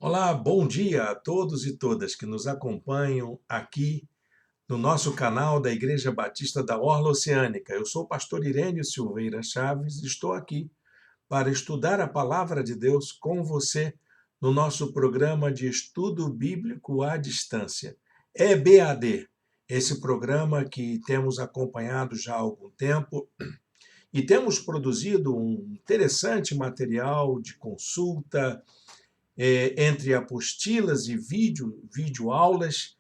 Olá, bom dia a todos e todas que nos acompanham aqui no nosso canal da Igreja Batista da Orla Oceânica. Eu sou o pastor Irênio Silveira Chaves e estou aqui para estudar a palavra de Deus com você no nosso programa de estudo bíblico à distância. EBAD, esse programa que temos acompanhado já há algum tempo e temos produzido um interessante material de consulta, entre apostilas e videoaulas,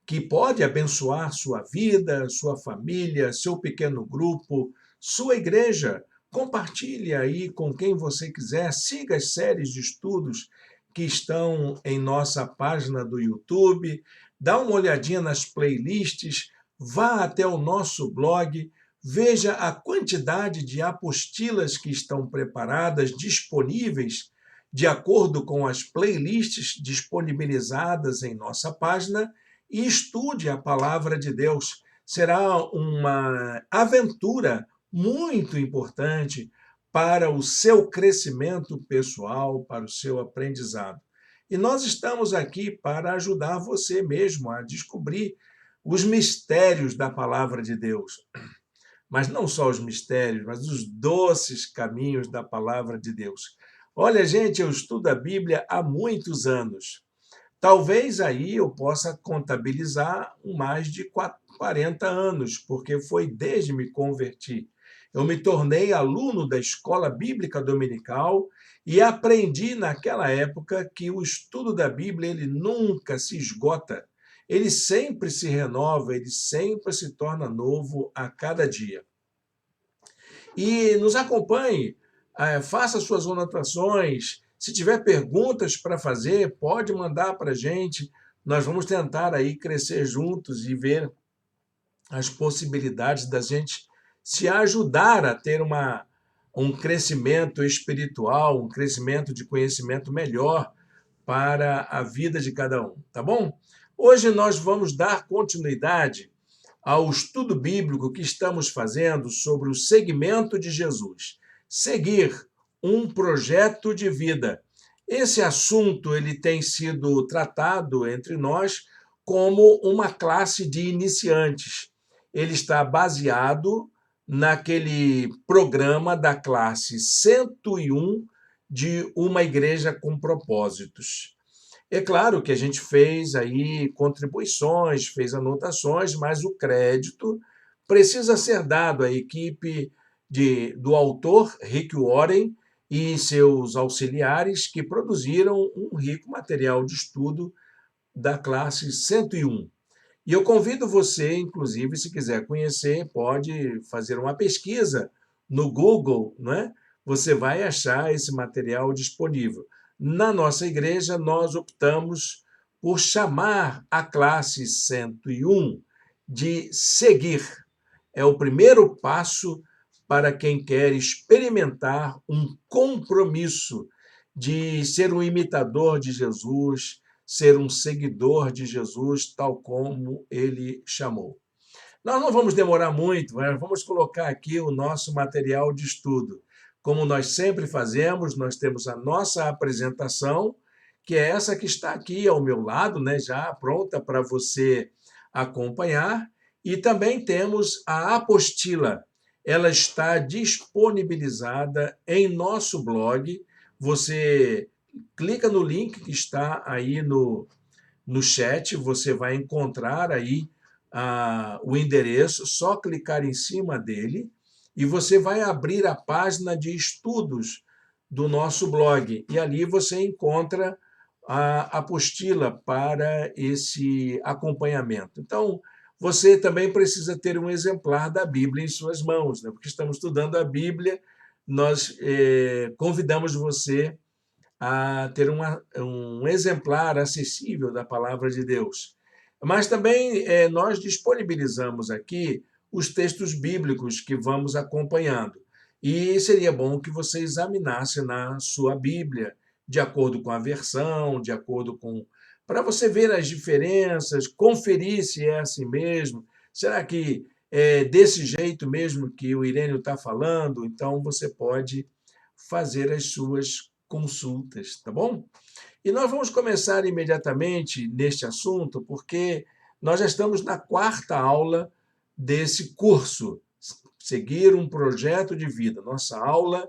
que pode abençoar sua vida, sua família, seu pequeno grupo, sua igreja. Compartilhe aí com quem você quiser, siga as séries de estudos que estão em nossa página do YouTube, dá uma olhadinha nas playlists, vá até o nosso blog, veja a quantidade de apostilas que estão preparadas, disponíveis de acordo com as playlists disponibilizadas em nossa página e estude a palavra de Deus. Será uma aventura muito importante para o seu crescimento pessoal, para o seu aprendizado. E nós estamos aqui para ajudar você mesmo a descobrir os mistérios da palavra de Deus. Mas não só os mistérios, mas os doces caminhos da palavra de Deus. Olha, gente, eu estudo a Bíblia há muitos anos. Talvez aí eu possa contabilizar mais de 40 anos, porque foi desde me converti. Eu me tornei aluno da escola bíblica dominical e aprendi naquela época que o estudo da Bíblia ele nunca se esgota. Ele sempre se renova, ele sempre se torna novo a cada dia. E nos acompanhe, faça suas anotações. Se tiver perguntas para fazer, pode mandar para a gente. Nós vamos tentar aí crescer juntos e ver as possibilidades da gente se ajudar a ter um crescimento espiritual, um crescimento de conhecimento melhor para a vida de cada um, tá bom? Hoje nós vamos dar continuidade ao estudo bíblico que estamos fazendo sobre o seguimento de Jesus. Seguir um projeto de vida. Esse assunto ele tem sido tratado entre nós como uma classe de iniciantes. Ele está baseado naquele programa da classe 101 de uma igreja com propósitos. É claro que a gente fez aí contribuições, fez anotações, mas o crédito precisa ser dado à equipe do autor, Rick Warren, e seus auxiliares, que produziram um rico material de estudo da classe 101. E eu convido você, inclusive, se quiser conhecer, pode fazer uma pesquisa no Google, né? Você vai achar esse material disponível. Na nossa igreja, nós optamos por chamar a classe 101 de seguir. É o primeiro passo para quem quer experimentar um compromisso de ser um imitador de Jesus, ser um seguidor de Jesus, tal como ele chamou. Nós não vamos demorar muito, mas vamos colocar aqui o nosso material de estudo. Como nós sempre fazemos, nós temos a nossa apresentação, que é essa que está aqui ao meu lado, né, já pronta para você acompanhar, e também temos a apostila. Ela está disponibilizada em nosso blog. Você clica no link que está aí no chat, você vai encontrar aí o endereço, só clicar em cima dele e você vai abrir a página de estudos do nosso blog. E ali você encontra a apostila para esse acompanhamento. Então, você também precisa ter um exemplar da Bíblia em suas mãos, né? Porque estamos estudando a Bíblia, nós convidamos você a ter um exemplar acessível da palavra de Deus. Mas também nós disponibilizamos aqui os textos bíblicos que vamos acompanhando. E seria bom que você examinasse na sua Bíblia, de acordo com a versão, de acordo com. Para você ver as diferenças, conferir se é assim mesmo. Será que é desse jeito mesmo que o Irênio está falando? Então você pode fazer as suas consultas, tá bom? E nós vamos começar imediatamente neste assunto, porque nós já estamos na quarta aula desse curso, Seguir um Projeto de Vida, nossa aula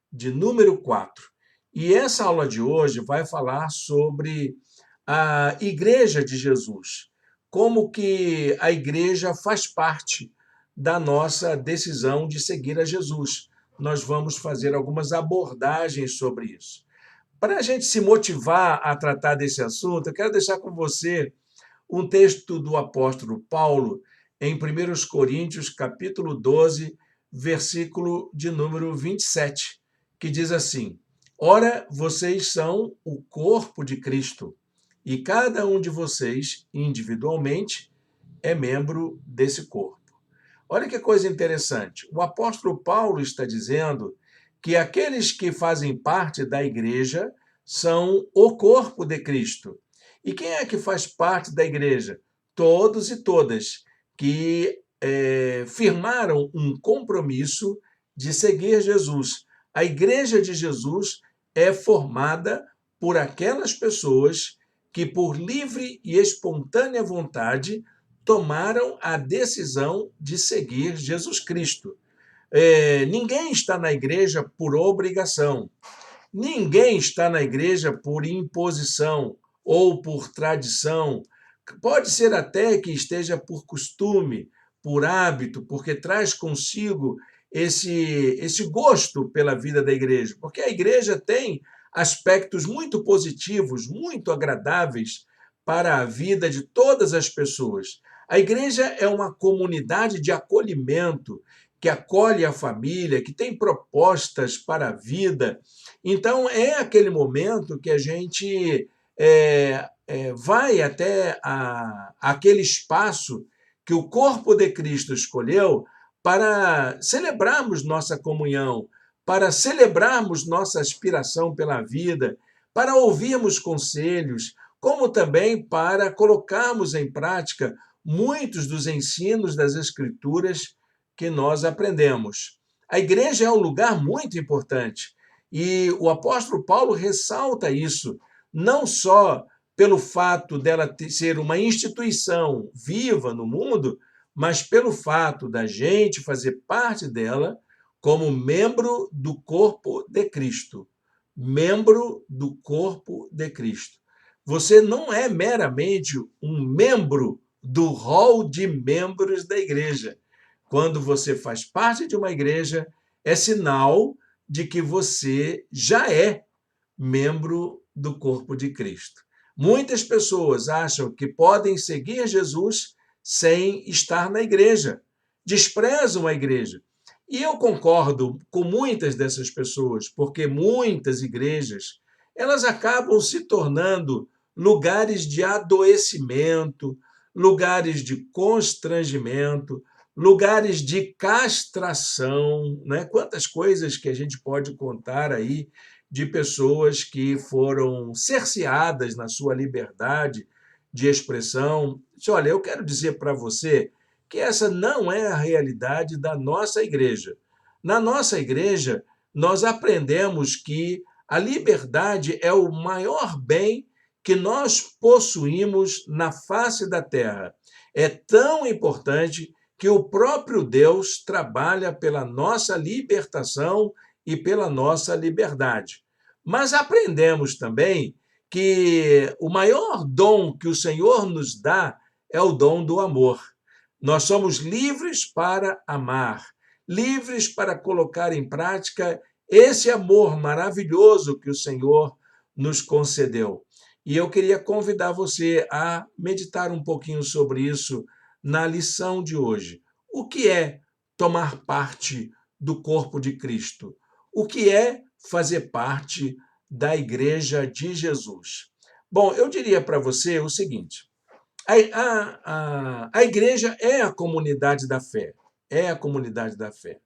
de número 4. E essa aula de hoje vai falar sobre a Igreja de Jesus, como que a igreja faz parte da nossa decisão de seguir a Jesus. Nós vamos fazer algumas abordagens sobre isso. Para a gente se motivar a tratar desse assunto, eu quero deixar com você um texto do apóstolo Paulo em 1 Coríntios, capítulo 12, versículo de número 27, que diz assim: Ora, vocês são o corpo de Cristo, e cada um de vocês, individualmente, é membro desse corpo. Olha que coisa interessante. O apóstolo Paulo está dizendo que aqueles que fazem parte da igreja são o corpo de Cristo. E quem é que faz parte da igreja? Todos e todas que firmaram um compromisso de seguir Jesus. A igreja de Jesus é formada por aquelas pessoas que, por livre e espontânea vontade, tomaram a decisão de seguir Jesus Cristo. Ninguém está na igreja por obrigação. Ninguém está na igreja por imposição ou por tradição. Pode ser até que esteja por costume, por hábito, porque traz consigo esse gosto pela vida da igreja. Porque a igreja tem aspectos muito positivos, muito agradáveis para a vida de todas as pessoas. A igreja é uma comunidade de acolhimento, que acolhe a família, que tem propostas para a vida. Então, é aquele momento que a gente vai até aquele espaço que o corpo de Cristo escolheu para celebrarmos nossa comunhão, para celebrarmos nossa aspiração pela vida, para ouvirmos conselhos, como também para colocarmos em prática muitos dos ensinos das Escrituras que nós aprendemos. A igreja é um lugar muito importante e o apóstolo Paulo ressalta isso, não só pelo fato dela ser uma instituição viva no mundo, mas pelo fato da gente fazer parte dela como membro do corpo de Cristo. Membro do corpo de Cristo. Você não é meramente um membro do rol de membros da igreja. Quando você faz parte de uma igreja, é sinal de que você já é membro do corpo de Cristo. Muitas pessoas acham que podem seguir Jesus sem estar na igreja, desprezam a igreja. E eu concordo com muitas dessas pessoas, porque muitas igrejas, elas acabam se tornando lugares de adoecimento, lugares de constrangimento, lugares de castração, né? Quantas coisas que a gente pode contar aí de pessoas que foram cerceadas na sua liberdade de expressão. Olha, eu quero dizer para você que essa não é a realidade da nossa igreja. Na nossa igreja, nós aprendemos que a liberdade é o maior bem que nós possuímos na face da terra. É tão importante que o próprio Deus trabalha pela nossa libertação e pela nossa liberdade. Mas aprendemos também que o maior dom que o Senhor nos dá é o dom do amor. Nós somos livres para amar, livres para colocar em prática esse amor maravilhoso que o Senhor nos concedeu. E eu queria convidar você a meditar um pouquinho sobre isso na lição de hoje. O que é tomar parte do corpo de Cristo? O que é fazer parte da Igreja de Jesus? Bom, eu diria para você o seguinte: a igreja é a comunidade da fé. É a comunidade da fé.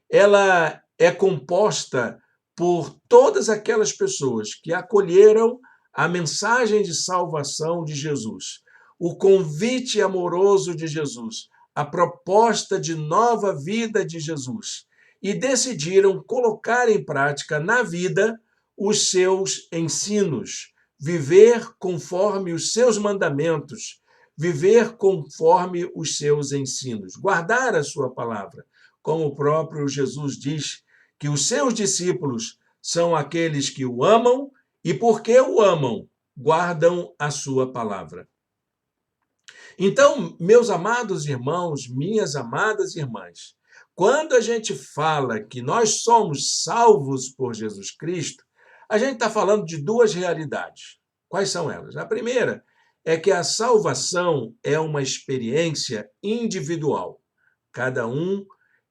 Ela é composta por todas aquelas pessoas que acolheram a mensagem de salvação de Jesus, o convite amoroso de Jesus, a proposta de nova vida de Jesus, e decidiram colocar em prática na vida os seus ensinos, viver conforme os seus mandamentos, viver conforme os seus ensinos, guardar a sua palavra, como o próprio Jesus diz que os seus discípulos são aqueles que o amam e, porque o amam, guardam a sua palavra. Então, meus amados irmãos, minhas amadas irmãs, quando a gente fala que nós somos salvos por Jesus Cristo, a gente está falando de duas realidades. Quais são elas? A primeira é que a salvação é uma experiência individual. Cada um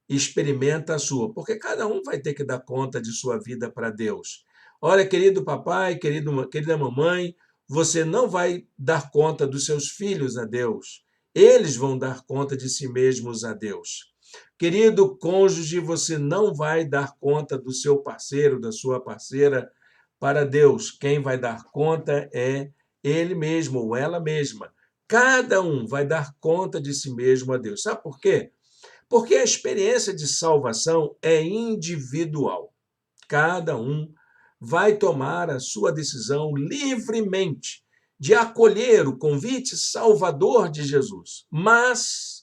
experimenta a sua, porque cada um vai ter que dar conta de sua vida para Deus. Olha, querido papai, querida mamãe, você não vai dar conta dos seus filhos a Deus. Eles vão dar conta de si mesmos a Deus. Querido cônjuge, você não vai dar conta do seu parceiro, da sua parceira para Deus. Quem vai dar conta é ele mesmo ou ela mesma. Cada um vai dar conta de si mesmo a Deus. Sabe por quê? Porque a experiência de salvação é individual. Cada um vai tomar a sua decisão livremente de acolher o convite salvador de Jesus. Mas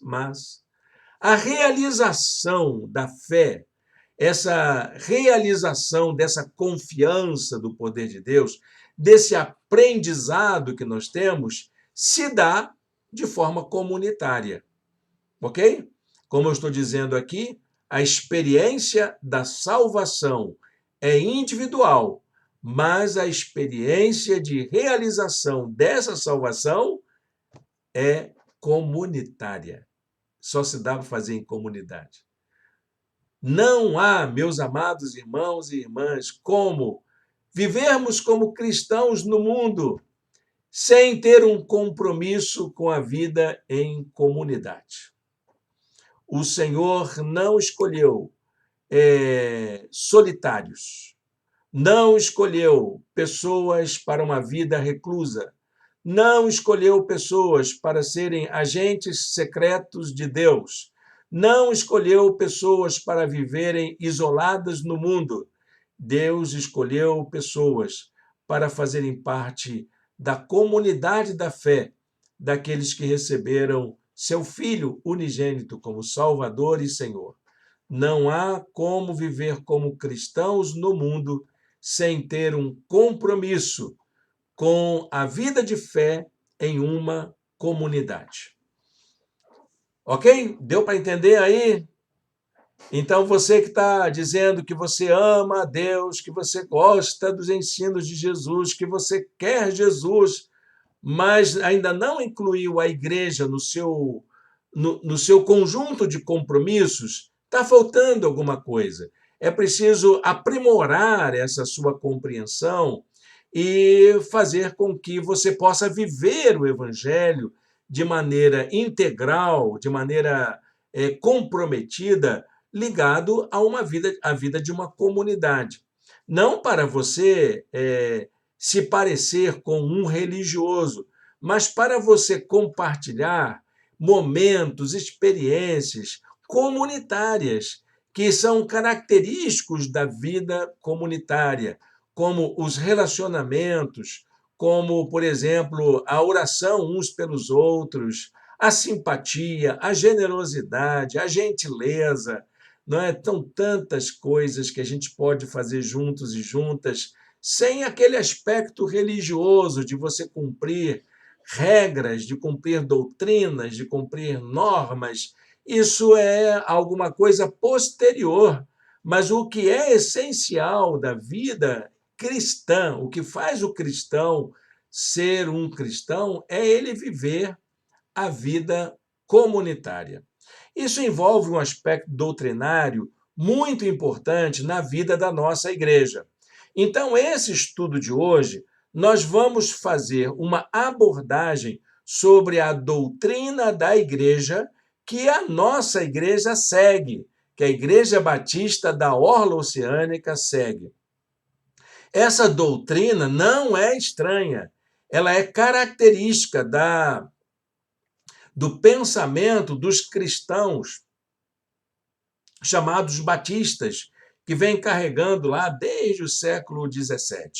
a realização da fé, essa realização dessa confiança do poder de Deus, desse aprendizado que nós temos, se dá de forma comunitária. Ok? Como eu estou dizendo aqui, a experiência da salvação é individual, mas a experiência de realização dessa salvação é comunitária. Só se dá para fazer em comunidade. Não há, meus amados irmãos e irmãs, como vivermos como cristãos no mundo sem ter um compromisso com a vida em comunidade. O Senhor não escolheu solitários, não escolheu pessoas para uma vida reclusa, não escolheu pessoas para serem agentes secretos de Deus, não escolheu pessoas para viverem isoladas no mundo. Deus escolheu pessoas para fazerem parte da comunidade da fé, daqueles que receberam seu Filho unigênito como Salvador e Senhor. Não há como viver como cristãos no mundo sem ter um compromisso com a vida de fé em uma comunidade. Ok? Deu para entender aí? Então, você que está dizendo que você ama a Deus, que você gosta dos ensinos de Jesus, que você quer Jesus, mas ainda não incluiu a igreja no seu conjunto de compromissos, está faltando alguma coisa. É preciso aprimorar essa sua compreensão e fazer com que você possa viver o Evangelho de maneira integral, de maneira comprometida, ligado à vida de uma comunidade. Não para você se parecer com um religioso, mas para você compartilhar momentos, experiências comunitárias que são característicos da vida comunitária, como os relacionamentos, como, por exemplo, a oração uns pelos outros, a simpatia, a generosidade, a gentileza, não é? São tantas coisas que a gente pode fazer juntos e juntas, sem aquele aspecto religioso de você cumprir regras, de cumprir doutrinas, de cumprir normas. Isso é alguma coisa posterior, mas o que é essencial da vida cristã, o que faz o cristão ser um cristão, é ele viver a vida comunitária. Isso envolve um aspecto doutrinário muito importante na vida da nossa igreja. Então, esse estudo de hoje, nós vamos fazer uma abordagem sobre a doutrina da igreja que a nossa igreja segue, que a Igreja Batista da Orla Oceânica segue. Essa doutrina não é estranha, ela é característica do pensamento dos cristãos chamados batistas, que vem carregando lá desde o século XVII.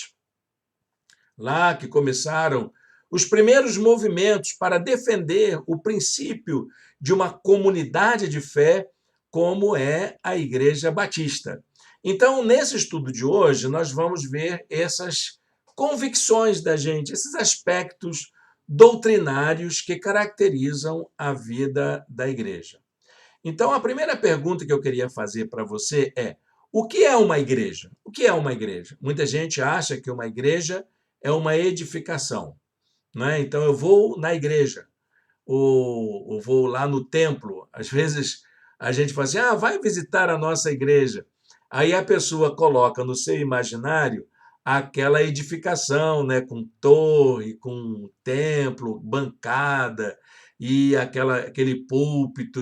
Lá que começaram os primeiros movimentos para defender o princípio de uma comunidade de fé, como é a Igreja Batista. Então, nesse estudo de hoje, nós vamos ver essas convicções da gente, esses aspectos doutrinários que caracterizam a vida da igreja. Então, a primeira pergunta que eu queria fazer para você é: o que é uma igreja? O que é uma igreja? Muita gente acha que uma igreja é uma edificação, né? Então, eu vou na igreja, ou vou lá no templo. Às vezes a gente fala assim: vai visitar a nossa igreja. Aí a pessoa coloca no seu imaginário aquela edificação, né, com torre, com templo, bancada e aquele púlpito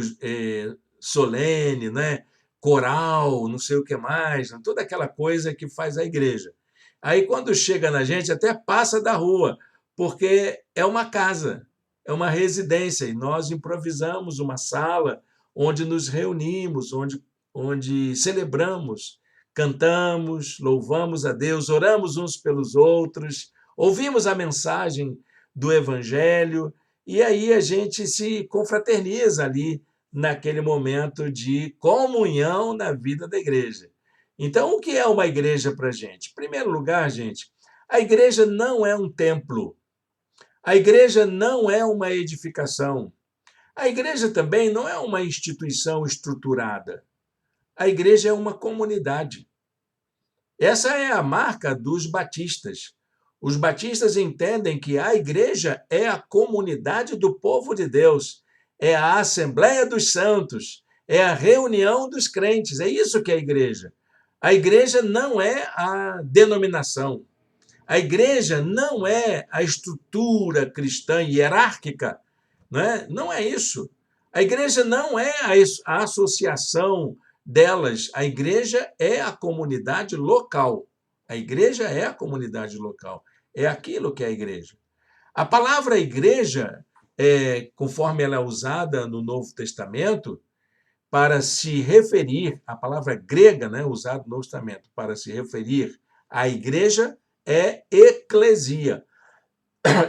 solene, né, coral, não sei o que mais, toda aquela coisa que faz a igreja. Aí quando chega na gente até passa da rua, porque é uma casa, é uma residência e nós improvisamos uma sala onde nos reunimos, onde celebramos, cantamos, louvamos a Deus, oramos uns pelos outros, ouvimos a mensagem do Evangelho e aí a gente se confraterniza ali naquele momento de comunhão na vida da igreja. Então, o que é uma igreja para a gente? Em primeiro lugar, gente, a igreja não é um templo. A igreja não é uma edificação. A igreja também não é uma instituição estruturada. A igreja é uma comunidade. Essa é a marca dos batistas. Os batistas entendem que a igreja é a comunidade do povo de Deus, é a Assembleia dos Santos, é a reunião dos crentes. É isso que é a igreja. A igreja não é a denominação. A igreja não é a estrutura cristã hierárquica, né? Não é isso. A igreja não é a associação delas. A igreja é a comunidade local. A igreja é a comunidade local. É aquilo que é a igreja. A palavra igreja, conforme ela é usada no Novo Testamento, para se referir, a palavra grega, né, usada no Novo Testamento, para se referir à igreja, é eclesia.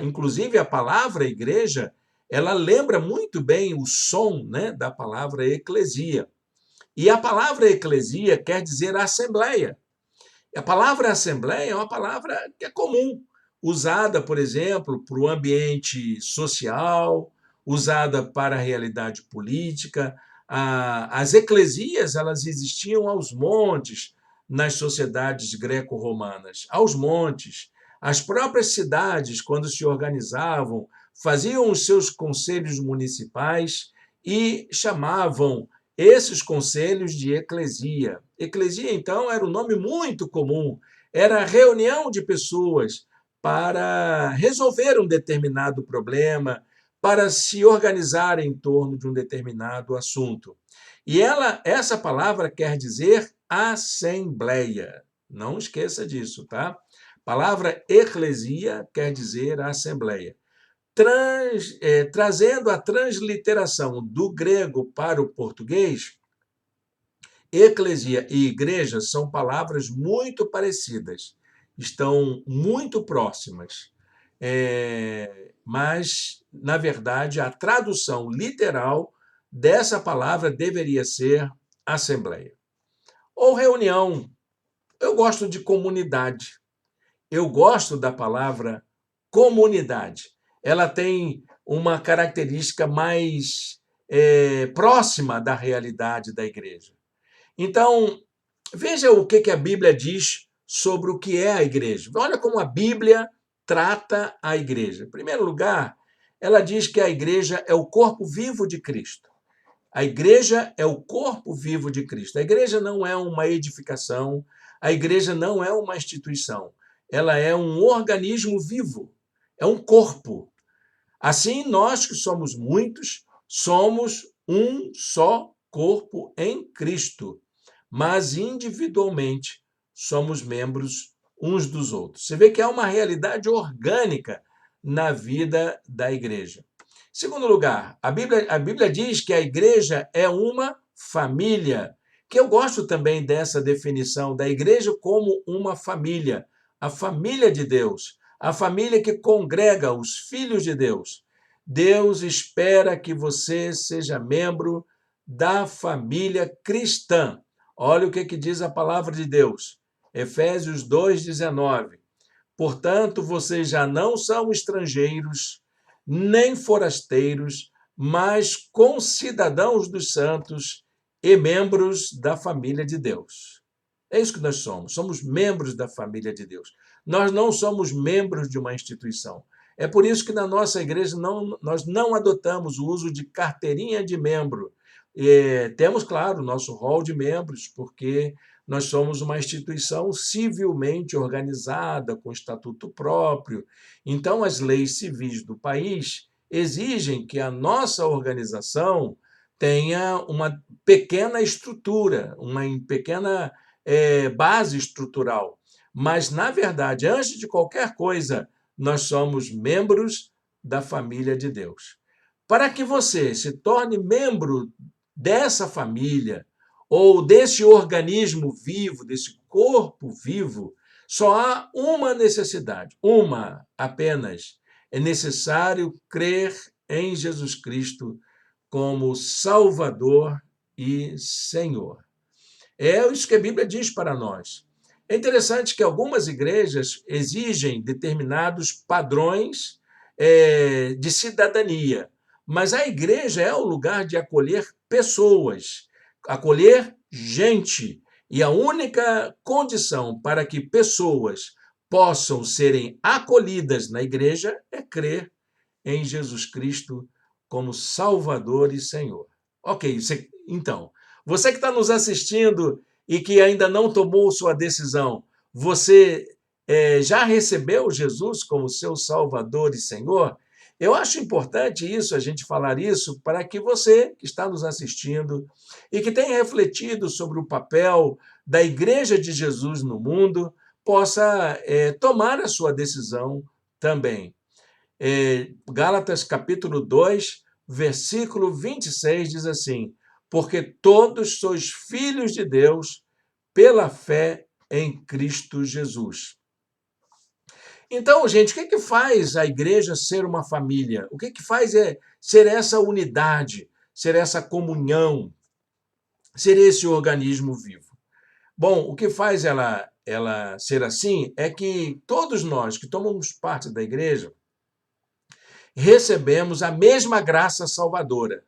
Inclusive, a palavra igreja, ela lembra muito bem o som, né, da palavra eclesia. E a palavra eclesia quer dizer assembleia. A palavra assembleia é uma palavra que é comum, usada, por exemplo, para o ambiente social, usada para a realidade política. As eclesias, elas existiam aos montes nas sociedades greco-romanas, aos montes. As próprias cidades, quando se organizavam, faziam os seus conselhos municipais e chamavam esses conselhos de eclesia. Eclesia, então, era um nome muito comum, era a reunião de pessoas para resolver um determinado problema, para se organizar em torno de um determinado assunto. E essa palavra quer dizer assembleia. Não esqueça disso, tá? A palavra eclesia quer dizer assembleia. Trazendo a transliteração do grego para o português, eclesia e igreja são palavras muito parecidas, estão muito próximas. Mas, na verdade, a tradução literal dessa palavra deveria ser assembleia. Ou reunião. Eu gosto de comunidade. Eu gosto da palavra comunidade. Ela tem uma característica mais próxima da realidade da igreja. Então, veja o que a Bíblia diz sobre o que é a igreja. Olha como a Bíblia trata a igreja. Em primeiro lugar, ela diz que a igreja é o corpo vivo de Cristo. A igreja é o corpo vivo de Cristo. A igreja não é uma edificação, a igreja não é uma instituição. Ela é um organismo vivo, é um corpo. Assim, nós que somos muitos, somos um só corpo em Cristo, mas individualmente somos membros uns dos outros. Você vê que há uma realidade orgânica na vida da igreja. Segundo lugar, a Bíblia diz que a igreja é uma família, que eu gosto também dessa definição da igreja como uma família, a família de Deus, a família que congrega os filhos de Deus. Deus espera que você seja membro da família cristã. Olha o que diz a palavra de Deus. Efésios 2,19. Portanto, vocês já não são estrangeiros, nem forasteiros, mas concidadãos dos santos e membros da família de Deus. É isso que nós somos membros da família de Deus. Nós não somos membros de uma instituição. É por isso que na nossa igreja nós não adotamos o uso de carteirinha de membro. Temos, claro, o nosso rol de membros, porque nós somos uma instituição civilmente organizada, com estatuto próprio. Então, as leis civis do país exigem que a nossa organização tenha uma pequena estrutura, uma pequena base estrutural. Mas, na verdade, antes de qualquer coisa, nós somos membros da família de Deus. Para que você se torne membro dessa família, ou desse organismo vivo, desse corpo vivo, só há uma necessidade, uma apenas. É necessário crer em Jesus Cristo como Salvador e Senhor. É isso que a Bíblia diz para nós. É interessante que algumas igrejas exigem determinados padrões de cidadania, mas a igreja é o lugar de acolher pessoas, acolher gente. E a única condição para que pessoas possam serem acolhidas na igreja é crer em Jesus Cristo como Salvador e Senhor. Ok, então, você que está nos assistindo e que ainda não tomou sua decisão, você já recebeu Jesus como seu Salvador e Senhor? Eu acho importante isso, a gente falar isso, para que você que está nos assistindo e que tem refletido sobre o papel da Igreja de Jesus no mundo, possa tomar a sua decisão também. Gálatas capítulo 2, versículo 26 diz assim: porque todos sois filhos de Deus pela fé em Cristo Jesus. Então, gente, o que faz a igreja ser uma família? O que faz ser essa unidade, ser essa comunhão, ser esse organismo vivo? Bom, o que faz ela ser assim é que todos nós que tomamos parte da igreja recebemos a mesma graça salvadora.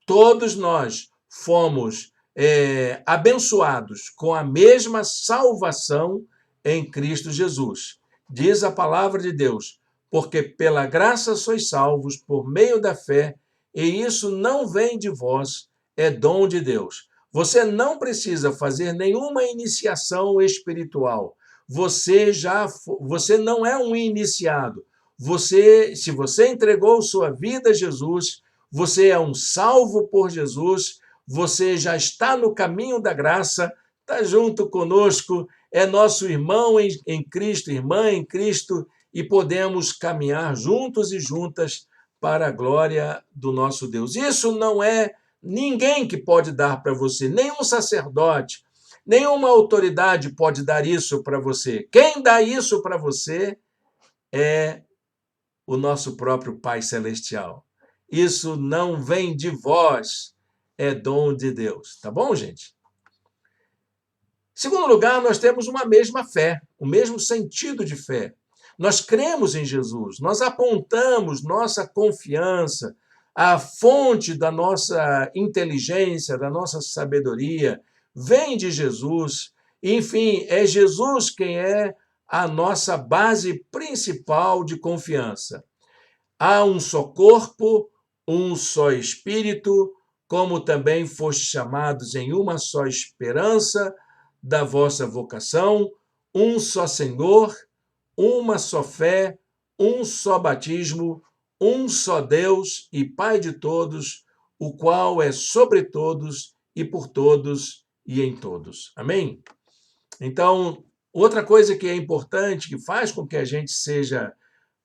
Todos nós fomos abençoados com a mesma salvação em Cristo Jesus. Diz a palavra de Deus, porque pela graça sois salvos por meio da fé, e isso não vem de vós, é dom de Deus. Você não precisa fazer nenhuma iniciação espiritual. Você não é um iniciado. Se você entregou sua vida a Jesus, você é um salvo por Jesus, você já está no caminho da graça, está junto conosco, é nosso irmão em Cristo, irmã em Cristo, e podemos caminhar juntos e juntas para a glória do nosso Deus. Isso não é ninguém que pode dar para você, nenhum sacerdote, nenhuma autoridade pode dar isso para você. Quem dá isso para você é o nosso próprio Pai Celestial. Isso não vem de vós, é dom de Deus. Tá bom, gente? Segundo lugar, nós temos uma mesma fé, o mesmo sentido de fé. Nós cremos em Jesus, nós apontamos nossa confiança, a fonte da nossa inteligência, da nossa sabedoria, vem de Jesus. Enfim, é Jesus quem é a nossa base principal de confiança. Há um só corpo, um só Espírito, como também fostes chamados em uma só esperança da vossa vocação, um só Senhor, uma só fé, um só batismo, um só Deus e Pai de todos, o qual é sobre todos e por todos e em todos. Amém? Então, outra coisa que é importante, que faz com que a gente seja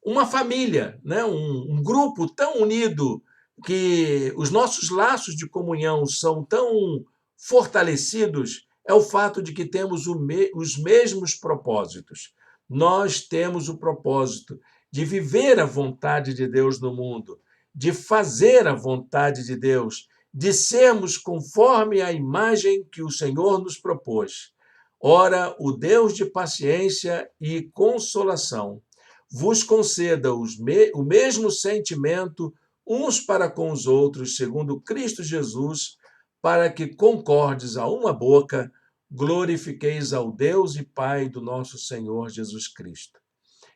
uma família, né? Um grupo tão unido, que os nossos laços de comunhão são tão fortalecidos é o fato de que temos os mesmos propósitos. Nós temos o propósito de viver a vontade de Deus no mundo, de fazer a vontade de Deus, de sermos conforme a imagem que o Senhor nos propôs. Ora, o Deus de paciência e consolação vos conceda o mesmo sentimento uns para com os outros, segundo Cristo Jesus, para que concordes a uma boca, glorifiqueis ao Deus e Pai do nosso Senhor Jesus Cristo.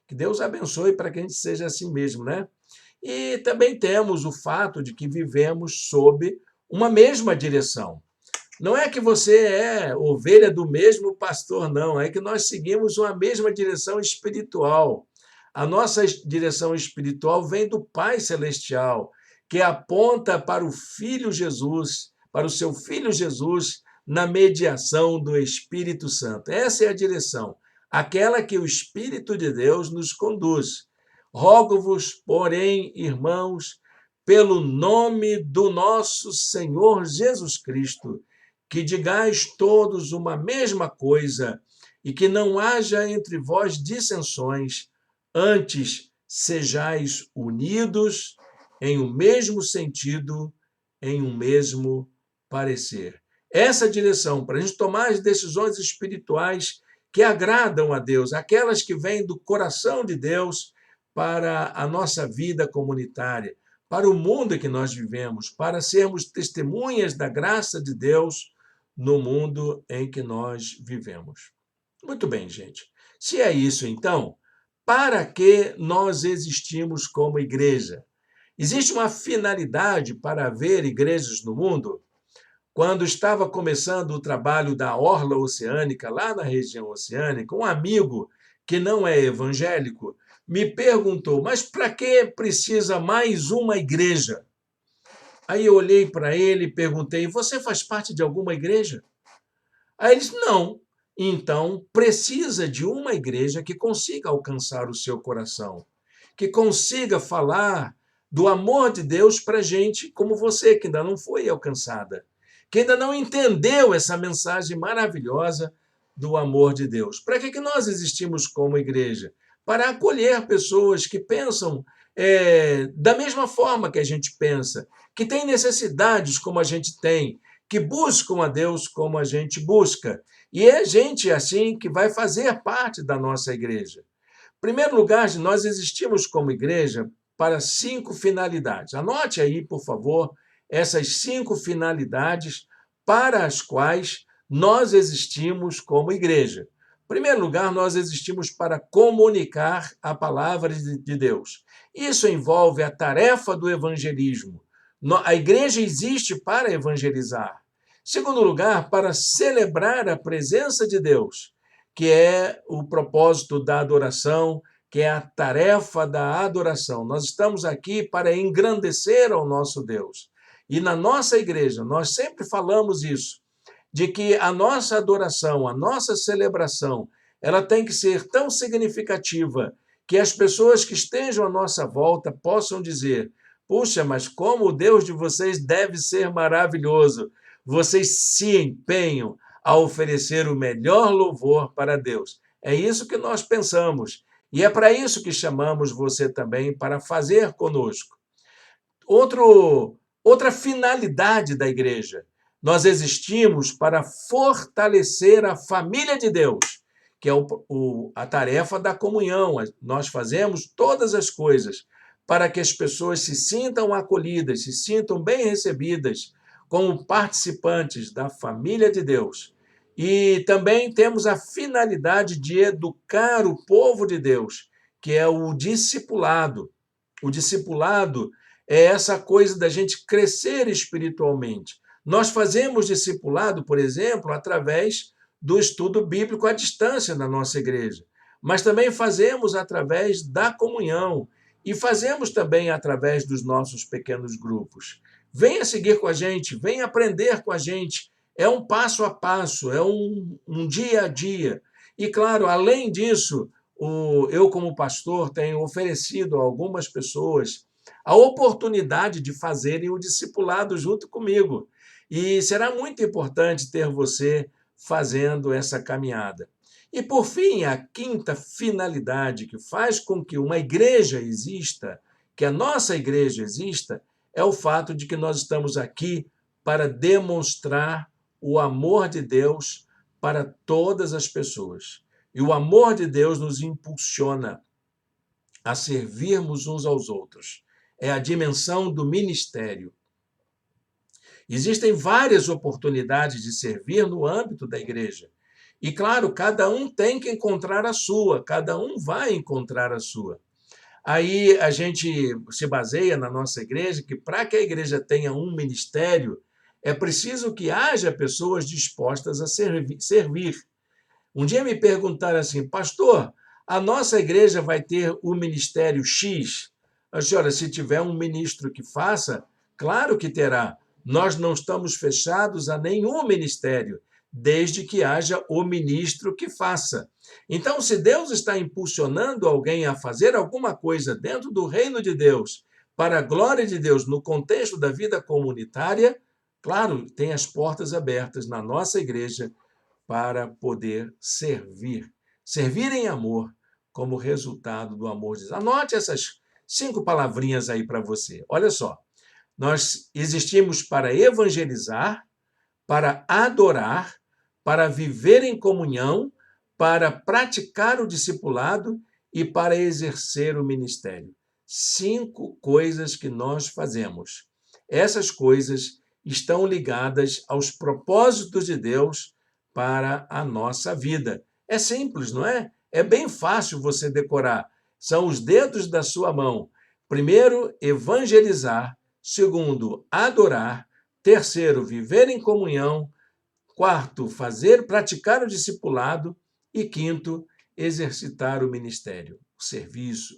Que Deus abençoe para que a gente seja assim mesmo, né? E também temos o fato de que vivemos sob uma mesma direção. Não é que você é ovelha do mesmo pastor, não. É que nós seguimos uma mesma direção espiritual. A nossa direção espiritual vem do Pai Celestial, que aponta para o Filho Jesus, para o seu Filho Jesus, na mediação do Espírito Santo. Essa é a direção, aquela que o Espírito de Deus nos conduz. Rogo-vos, porém, irmãos, pelo nome do nosso Senhor Jesus Cristo, que digais todos uma mesma coisa e que não haja entre vós dissensões, antes sejais unidos em um mesmo sentido, em um mesmo parecer. Essa direção, para a gente tomar as decisões espirituais que agradam a Deus, aquelas que vêm do coração de Deus para a nossa vida comunitária, para o mundo em que nós vivemos, para sermos testemunhas da graça de Deus no mundo em que nós vivemos. Muito bem, gente. Se é isso, então, para que nós existimos como igreja? Existe uma finalidade para haver igrejas no mundo? Quando estava começando o trabalho da Orla Oceânica, lá na região oceânica, um amigo que não é evangélico me perguntou: mas para que precisa mais uma igreja? Aí eu olhei para ele e perguntei: você faz parte de alguma igreja? Aí ele disse: não. Então, precisa de uma igreja que consiga alcançar o seu coração, que consiga falar do amor de Deus para gente como você, que ainda não foi alcançada, que ainda não entendeu essa mensagem maravilhosa do amor de Deus. Para que nós existimos como igreja? Para acolher pessoas que pensam da mesma forma que a gente pensa, que têm necessidades como a gente tem, que buscam a Deus como a gente busca. E é gente assim que vai fazer parte da nossa igreja. Em primeiro lugar, nós existimos como igreja para 5 finalidades. Anote aí, por favor, essas 5 finalidades para as quais nós existimos como igreja. Em primeiro lugar, nós existimos para comunicar a palavra de Deus. Isso envolve a tarefa do evangelismo. A igreja existe para evangelizar. Segundo lugar, para celebrar a presença de Deus, que é o propósito da adoração, que é a tarefa da adoração. Nós estamos aqui para engrandecer ao nosso Deus. E na nossa igreja, nós sempre falamos isso, de que a nossa adoração, a nossa celebração, ela tem que ser tão significativa que as pessoas que estejam à nossa volta possam dizer: puxa, mas como o Deus de vocês deve ser maravilhoso. Vocês se empenham a oferecer o melhor louvor para Deus. É isso que nós pensamos. E é para isso que chamamos você também para fazer conosco. Outra finalidade da igreja. Nós existimos para fortalecer a família de Deus, que é a tarefa da comunhão. Nós fazemos todas as coisas para que as pessoas se sintam acolhidas, se sintam bem recebidas como participantes da família de Deus. E também temos a finalidade de educar o povo de Deus, que é o discipulado. O discipulado é essa coisa da gente crescer espiritualmente. Nós fazemos discipulado, por exemplo, através do estudo bíblico à distância na nossa igreja, mas também fazemos através da comunhão e fazemos também através dos nossos pequenos grupos. Venha seguir com a gente, venha aprender com a gente. É um passo a passo, é um dia a dia. E, claro, além disso, eu, como pastor, tenho oferecido a algumas pessoas a oportunidade de fazerem o discipulado junto comigo. E será muito importante ter você fazendo essa caminhada. E, por fim, a quinta finalidade que faz com que uma igreja exista, que a nossa igreja exista, é o fato de que nós estamos aqui para demonstrar o amor de Deus para todas as pessoas. E o amor de Deus nos impulsiona a servirmos uns aos outros. É a dimensão do ministério. Existem várias oportunidades de servir no âmbito da igreja. E, claro, cada um tem que encontrar a sua, cada um vai encontrar a sua. Aí a gente se baseia na nossa igreja que, para que a igreja tenha um ministério, é preciso que haja pessoas dispostas a servir. Um dia me perguntaram assim, pastor, a nossa igreja vai ter o ministério X? Eu disse, olha, se tiver um ministro que faça, claro que terá. Nós não estamos fechados a nenhum ministério, desde que haja o ministro que faça. Então, se Deus está impulsionando alguém a fazer alguma coisa dentro do reino de Deus, para a glória de Deus, no contexto da vida comunitária, claro, tem as portas abertas na nossa igreja para poder servir. Servir em amor, como resultado do amor de Deus. Anote essas 5 palavrinhas aí para você. Olha só. Nós existimos para evangelizar, para adorar, para viver em comunhão, para praticar o discipulado e para exercer o ministério. 5 coisas que nós fazemos. Essas coisas estão ligadas aos propósitos de Deus para a nossa vida. É simples, não é? É bem fácil você decorar. São os dedos da sua mão. Primeiro, evangelizar. Segundo, adorar. Terceiro, viver em comunhão. Quarto, praticar o discipulado. E quinto, exercitar o ministério, o serviço.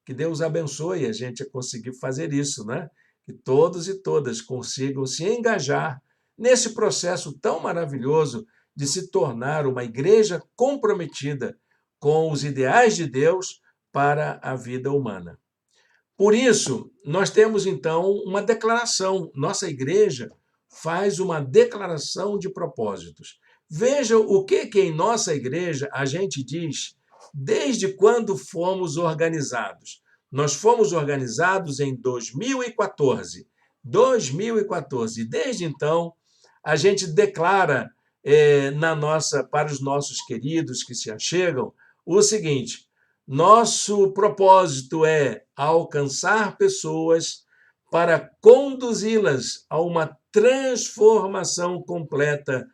Que Deus abençoe a gente a conseguir fazer isso, né? Que todos e todas consigam se engajar nesse processo tão maravilhoso de se tornar uma igreja comprometida com os ideais de Deus para a vida humana. Por isso, nós temos então uma declaração. Nossa igreja faz uma declaração de propósitos. Veja o que em nossa igreja a gente diz desde quando fomos organizados. Nós fomos organizados em 2014. 2014. Desde então, a gente declara para os nossos queridos que se achegam o seguinte: nosso propósito é alcançar pessoas para conduzi-las a uma transformação completa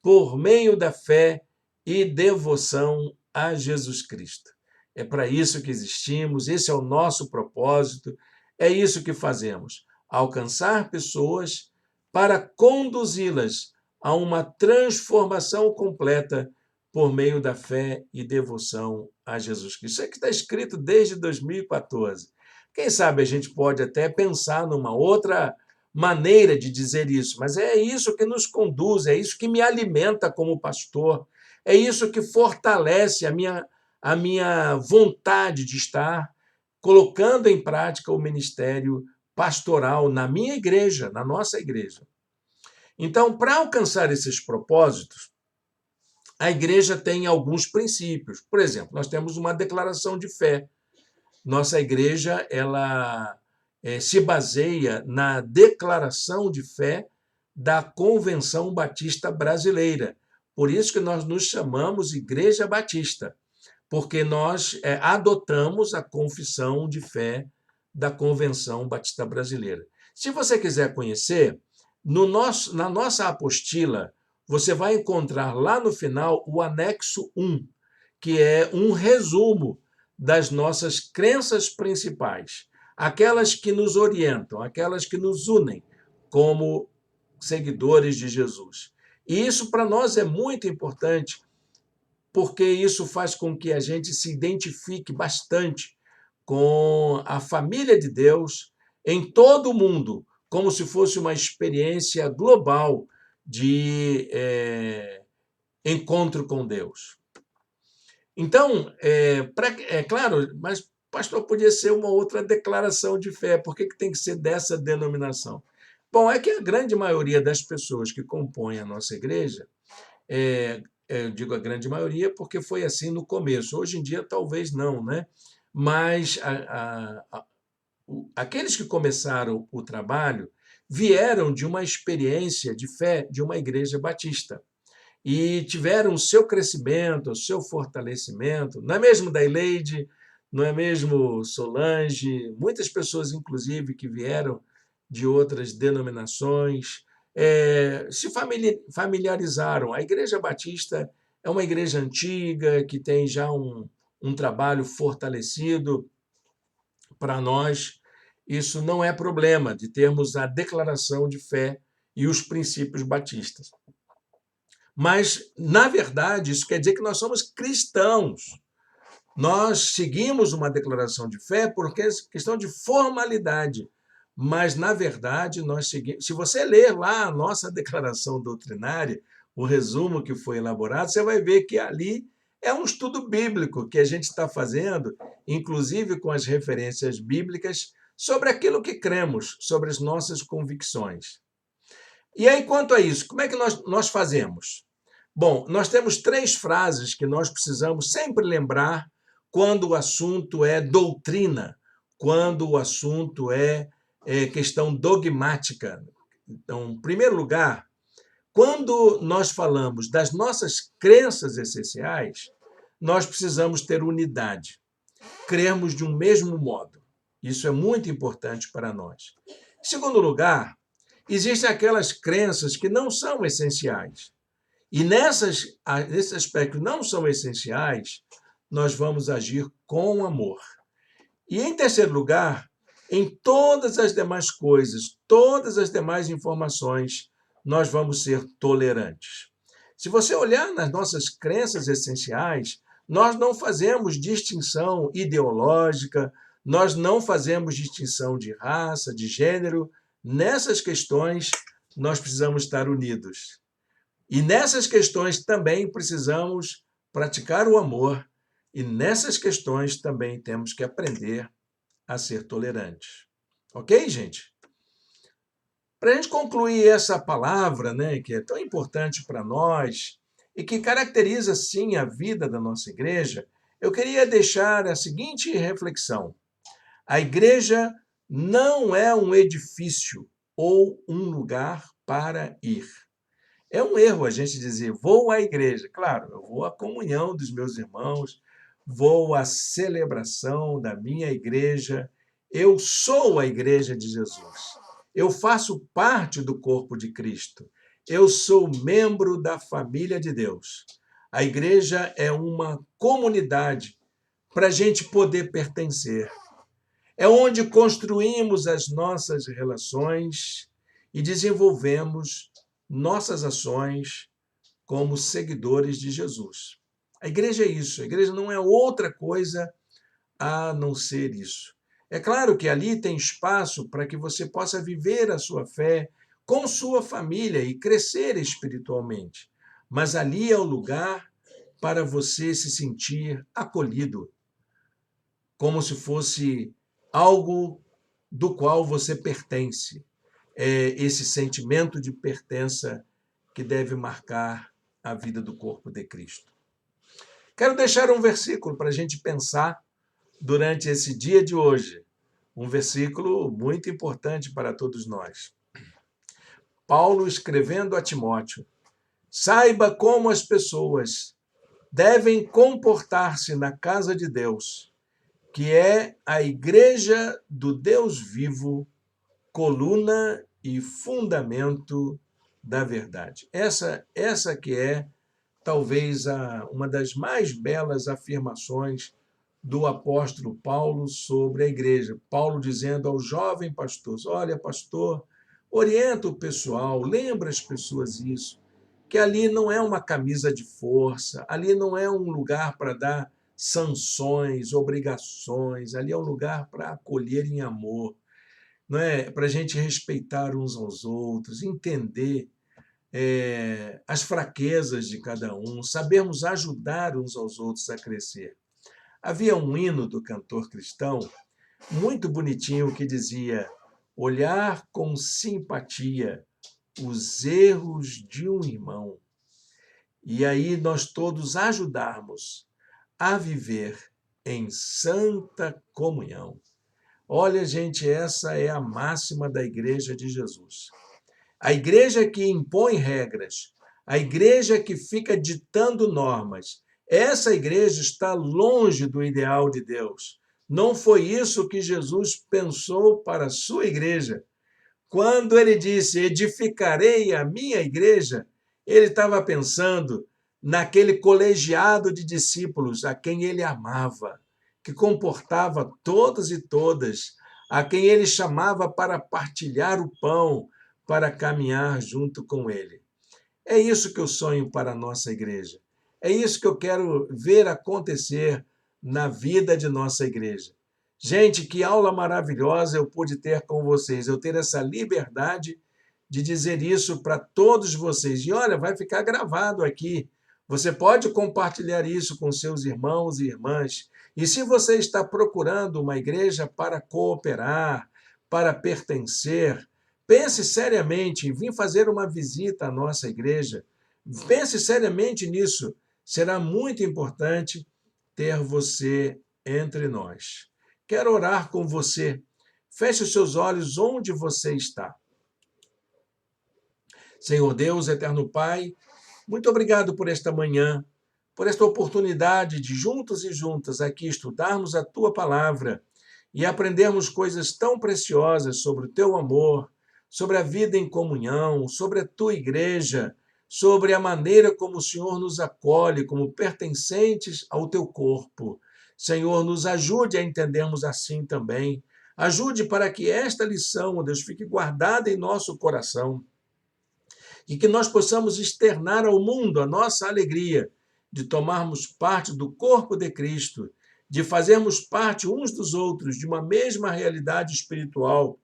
por meio da fé e devoção a Jesus Cristo. É para isso que existimos, esse é o nosso propósito, é isso que fazemos: alcançar pessoas para conduzi-las a uma transformação completa por meio da fé e devoção a Jesus Cristo. Isso é que está escrito desde 2014. Quem sabe a gente pode até pensar numa outra maneira de dizer isso, mas é isso que nos conduz, é isso que me alimenta como pastor, é isso que fortalece a minha vontade de estar colocando em prática o ministério pastoral na minha igreja, na nossa igreja. Então, para alcançar esses propósitos, a igreja tem alguns princípios. Por exemplo, nós temos uma declaração de fé. Nossa igreja ela se baseia na declaração de fé da Convenção Batista Brasileira. Por isso que nós nos chamamos Igreja Batista, porque nós adotamos a confissão de fé da Convenção Batista Brasileira. Se você quiser conhecer, na nossa apostila, você vai encontrar lá no final o anexo 1, que é um resumo das nossas crenças principais, aquelas que nos orientam, aquelas que nos unem como seguidores de Jesus. E isso para nós é muito importante, porque isso faz com que a gente se identifique bastante com a família de Deus em todo o mundo, como se fosse uma experiência global de encontro com Deus. Então, claro, mas, pastor, podia ser uma outra declaração de fé. Por que tem que ser dessa denominação? Bom, é que a grande maioria das pessoas que compõem a nossa igreja, eu digo a grande maioria porque foi assim no começo. Hoje em dia, talvez não, né? Mas aqueles que começaram o trabalho vieram de uma experiência de fé de uma igreja batista e tiveram o seu crescimento, o seu fortalecimento. Não é mesmo Daileide, não é mesmo Solange, muitas pessoas, inclusive, que vieram de outras denominações, se familiarizaram. A Igreja Batista é uma igreja antiga, que tem já um trabalho fortalecido. Para nós, isso não é problema de termos a declaração de fé e os princípios batistas. Mas, na verdade, isso quer dizer que nós somos cristãos. Nós seguimos uma declaração de fé porque é questão de formalidade. Mas, na verdade, nós seguimos. Se você ler lá a nossa declaração doutrinária, o resumo que foi elaborado, você vai ver que ali é um estudo bíblico que a gente está fazendo, inclusive com as referências bíblicas, sobre aquilo que cremos, sobre as nossas convicções. E aí, quanto a isso, como é que nós fazemos? Bom, nós temos 3 frases que nós precisamos sempre lembrar quando o assunto é doutrina, quando o assunto é questão dogmática. Então, em primeiro lugar, quando nós falamos das nossas crenças essenciais, nós precisamos ter unidade, crermos de um mesmo modo. Isso é muito importante para nós. Em segundo lugar, existem aquelas crenças que não são essenciais. E nesse aspecto não são essenciais, nós vamos agir com amor. E em terceiro lugar, em todas as demais coisas, todas as demais informações, nós vamos ser tolerantes. Se você olhar nas nossas crenças essenciais, nós não fazemos distinção ideológica, nós não fazemos distinção de raça, de gênero. Nessas questões, nós precisamos estar unidos. E nessas questões também precisamos praticar o amor, e nessas questões também temos que aprender a ser tolerantes. Ok, gente? Para a gente concluir essa palavra, né, que é tão importante para nós e que caracteriza, sim, a vida da nossa igreja, eu queria deixar a seguinte reflexão. A igreja não é um edifício ou um lugar para ir. É um erro a gente dizer, vou à igreja. Claro, eu vou à comunhão dos meus irmãos, vou à celebração da minha igreja, eu sou a igreja de Jesus. Eu faço parte do corpo de Cristo. Eu sou membro da família de Deus. A igreja é uma comunidade para a gente poder pertencer. É onde construímos as nossas relações e desenvolvemos nossas ações como seguidores de Jesus. A igreja é isso, a igreja não é outra coisa a não ser isso. É claro que ali tem espaço para que você possa viver a sua fé com sua família e crescer espiritualmente, mas ali é o lugar para você se sentir acolhido, como se fosse algo do qual você pertence. É esse sentimento de pertença que deve marcar a vida do corpo de Cristo. Quero deixar um versículo para a gente pensar durante esse dia de hoje. Um versículo muito importante para todos nós. Paulo escrevendo a Timóteo: saiba como as pessoas devem comportar-se na casa de Deus, que é a igreja do Deus vivo, coluna e fundamento da verdade. Essa que é talvez uma das mais belas afirmações do apóstolo Paulo sobre a igreja. Paulo dizendo ao jovem pastor: olha, pastor, orienta o pessoal, lembra as pessoas isso, que ali não é uma camisa de força, ali não é um lugar para dar sanções, obrigações, ali é um lugar para acolher em amor, não é? Para a gente respeitar uns aos outros, entender as fraquezas de cada um, sabermos ajudar uns aos outros a crescer. Havia um hino do cantor cristão muito bonitinho que dizia: olhar com simpatia os erros de um irmão e aí nós todos ajudarmos a viver em santa comunhão. Olha, gente, essa é a máxima da Igreja de Jesus. A igreja que impõe regras, a igreja que fica ditando normas, essa igreja está longe do ideal de Deus. Não foi isso que Jesus pensou para a sua igreja. Quando ele disse, edificarei a minha igreja, ele estava pensando naquele colegiado de discípulos a quem ele amava, que comportava todos e todas, a quem ele chamava para partilhar o pão, para caminhar junto com ele. É isso que eu sonho para a nossa igreja. É isso que eu quero ver acontecer na vida de nossa igreja. Gente, que aula maravilhosa eu pude ter com vocês, eu ter essa liberdade de dizer isso para todos vocês. E olha, vai ficar gravado aqui. Você pode compartilhar isso com seus irmãos e irmãs. E se você está procurando uma igreja para cooperar, para pertencer, pense seriamente em vir fazer uma visita à nossa igreja. Pense seriamente nisso. Será muito importante ter você entre nós. Quero orar com você. Feche os seus olhos onde você está. Senhor Deus, eterno Pai, muito obrigado por esta manhã, por esta oportunidade de juntos e juntas aqui estudarmos a Tua palavra e aprendermos coisas tão preciosas sobre o Teu amor, sobre a vida em comunhão, sobre a Tua igreja, sobre a maneira como o Senhor nos acolhe como pertencentes ao Teu corpo. Senhor, nos ajude a entendermos assim também. Ajude para que esta lição, ó Deus, fique guardada em nosso coração e que nós possamos externar ao mundo a nossa alegria de tomarmos parte do corpo de Cristo, de fazermos parte uns dos outros de uma mesma realidade espiritual,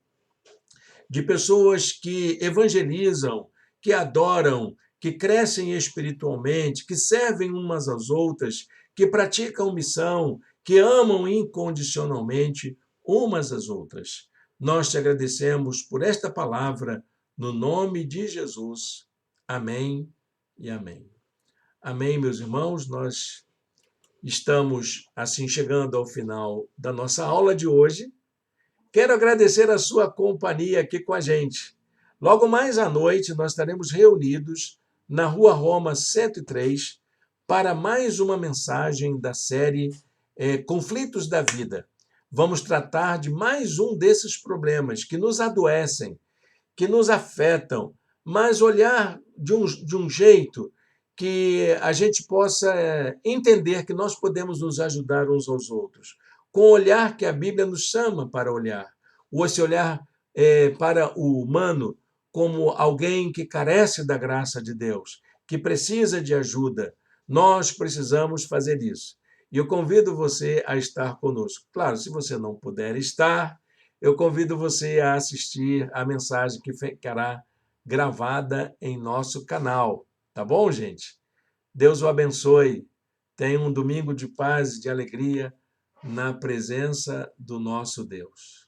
de pessoas que evangelizam, que adoram, que crescem espiritualmente, que servem umas às outras, que praticam missão, que amam incondicionalmente umas às outras. Nós te agradecemos por esta palavra, no nome de Jesus. Amém e amém. Amém, meus irmãos. Nós estamos, assim, chegando ao final da nossa aula de hoje. Quero agradecer a sua companhia aqui com a gente. Logo mais à noite, nós estaremos reunidos na Rua Roma 103 para mais uma mensagem da série Conflitos da Vida. Vamos tratar de mais um desses problemas que nos adoecem, que nos afetam, mas olhar de um jeito que a gente possa entender que nós podemos nos ajudar uns aos outros, com o olhar que a Bíblia nos chama para olhar, ou esse olhar para o humano como alguém que carece da graça de Deus, que precisa de ajuda. Nós precisamos fazer isso. E eu convido você a estar conosco. Claro, se você não puder estar, eu convido você a assistir a mensagem que ficará gravada em nosso canal. Tá bom, gente? Deus o abençoe. Tenha um domingo de paz e de alegria na presença do nosso Deus.